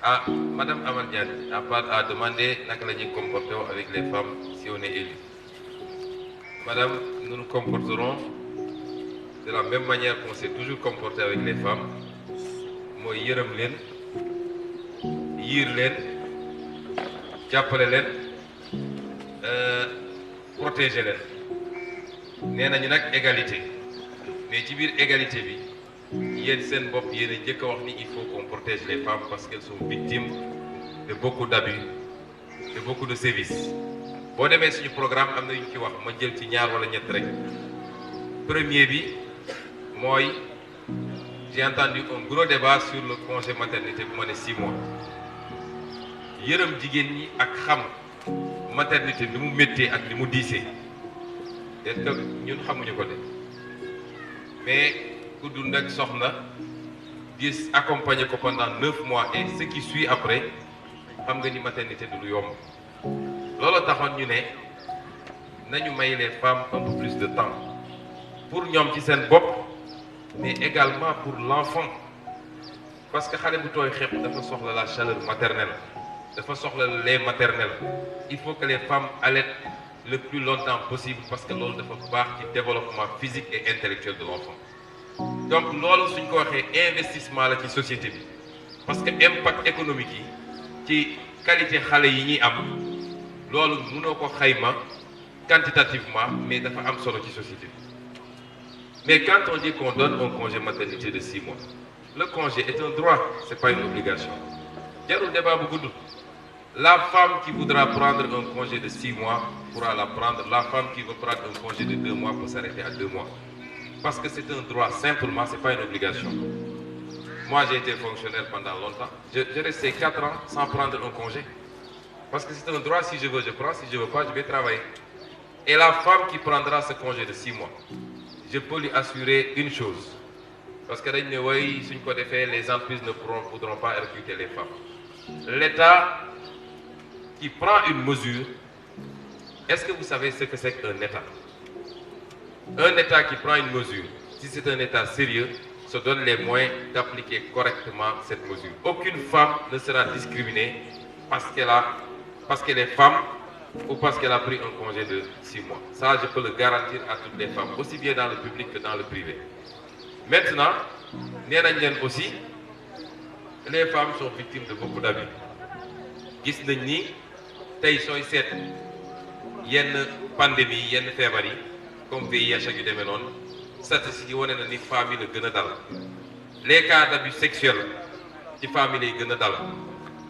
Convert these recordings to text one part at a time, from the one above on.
Ah, Madame Amardiane a demandé naka la ñuy comporter avec les femmes si on est élu. Madame, nous nous comporterons de la même manière qu'on s'est toujours comporté avec les femmes. mooy yërëm leen yiir leen jàppale leen protéger leen nee nañu nag égalité mais ci biir égalité bi yéen seen bopp yéen a njëkk a wax ni il faut qu'on protège les femmes parce qu'elles sont victimes de beaucoup d'abus de beaucoup de sévices boo demee suñu programme am na yu ñu ci wax ma jël ci ñaar wala ñett rek premier bi mooy j'ai entendu un gros débat sur le congé maternité bu ma ne 6 mois yërëm jigéen ñi ak xam maternité ni mu méttee ak ni mu diisee est-ce que ñun xamuñu ko de mais ku dund ak soxna gis accompagner ko pendant 9 mois et ce qui suit après xam nga ni maternité du lu yomb loolu taxoon ñu ne nañu may les femmes un peu plus de temps pour ñoom ci seen bopp mais également pour l'enfant parce que xale bu tooy xepp dafa soxla la chaleur maternelle dafa soxla le lait maternel il faut que les femmes allaitent le plus longtemps possible parce que loolu dafa baax ci développement physique et intellectuel de l'enfant donc loolu suñ ko waxee investissement la ci société bi parce que impact économique yi ci qualité xale yi ñuy am loolu mënoo ko xayma quantitativement mais dafa am solo ci société bi mais quand on dit qu'on donne un congé maternité de 6 mois le congé est un droit c'est pas une obligation jarul débat bu gudd la femme qui voudra prendre un congé de 6 mois pourra la prendre la femme qui veut prendre un congé de 2 mois peut s'arrêter à 2 mois parce que c'est un droit simplement c'est pas une obligation moi j'ai été fonctionnaire pendant longtemps je restais 4 ans sans prendre un congé parce que c'est un droit si je veux je prends si je veux pas je vais travailler et la femme qui prendra ce congé de 6 mois je peux lui assurer une chose parce que dañ ne way suñ ko defee les entreprises ne voudront pas recruter les femmes l'État qui prend une mesure est-ce que vous savez ce que c'est qu'un État qui prend une mesure si c'est un État sérieux se donne les moyens d'appliquer correctement cette mesure aucune femme ne sera discriminée parce qu'elle est femme ou parce qu'elle a pris un congé de 6 mois. Ça, je peux le garantir à toutes les femmes, aussi bien dans le public que dans le privé. Maintenant, nee nañ leen aussi, les femmes sont victimes de beaucoup d'abus. Gis nañ ni tey sooy seet yenn pandémie yenn feebar yi comme VIH ak yu demee noonu statistiques yi wane na ni femmes yi la gën a dal les cas d'abus sexuels ci femmes yi lay gën a dal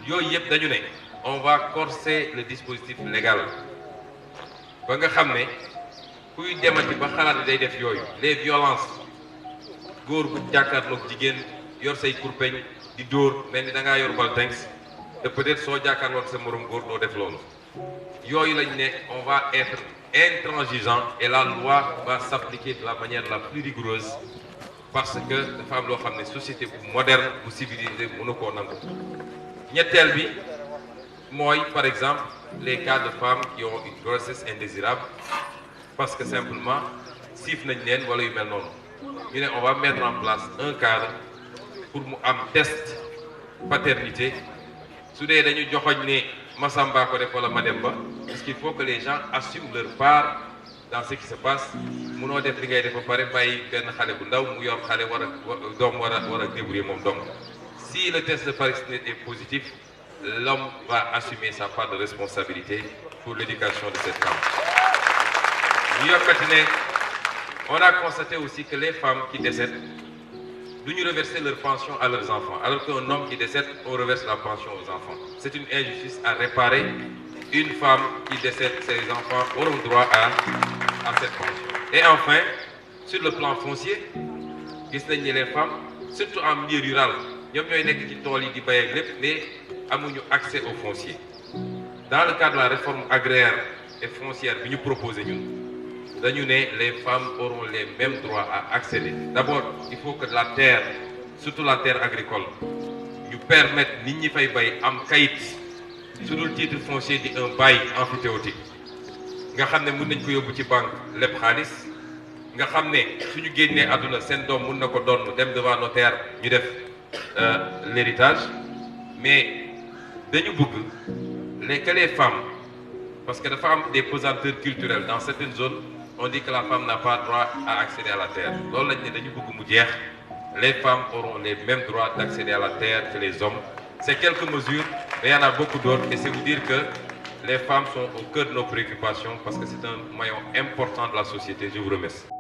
yooyu yëpp dañu ne on va corser le dispositif légal ba nga xam ne kuy demati ba xalaat day def yooyu les violences góor bu jàkkaarloog jigéen yor say kurpeñ di dóor mel ni da ngaa yor baltengs te peut-être soo jàkkaarloog sa morom góor doo def loolu yooyu lañ ne on va être intransigeant et la loi va s'appliquer de la manière la plus rigoureuse parce que dafa am loo xam ne société bu moderne bu civilisée mënu koo nangu ñetteel bi mooy par exemple les cas de femmes qui ont une grossesse indésirable parce que simplement siif nañ leen wala yu mel noonu ñu ne on va mettre en place un cadre pour mu am test paternité su dee dañu joxoñ ne Massamba ko def wala Mademba parce qu'il faut que les gens assument leur part dans ce qui se passe munoo def li ngay def ba pare bàyyi benn xale bu ndaw mu yor xale war a débrouiller moom donc si le test de parité est positif l'homme va assumer sa part de responsabilité pour l'éducation de cette femme. ñu yokkati ne on a constaté aussi que les femmes qui décèdent duñu reverser leur pension à leurs enfants alors qu'un homme qui décède on reverse la pension aux enfants. C'est une injustice à réparer. Une femme qui décède, ses enfants auront droit à cette pension. Et enfin, sur le plan foncier, gis nañ ni les femmes surtout en milieu rural ñoom ñooy nekk ci tool yi di bay ak lépp mais amuñu accès au foncier. Dans le cadre de la réforme agraire et foncière bi ñu proposé ñun dañu ne les femmes auront les mêmes droits à accéder. D'abord, il faut que la terre, surtout la terre agricole, ñu permettre nit ñi fay bay am kayit su dul titre foncier di un bail emphytéotique nga xam ne mën nañ ko yóbbu ci banque lépp xaalis nga xam ne suñu génnee àdduna seen doom mën na ko doon dem devant notaire ñu def l'héritage mais dañu bëgg que les femmes, parce que les femmes des pesanteurs culturelles dans certaines zones, on dit que la femme n'a pas droit à accéder à la terre. Loolu lañ ne dañu bëgg mu jeex. Les femmes auront les mêmes droits d'accéder à la terre que les hommes. C'est quelques mesures, mais il y en a beaucoup d'autres. Et c'est vous dire que les femmes sont au cœur de nos préoccupations parce que c'est un maillon important de la société. Je vous remercie.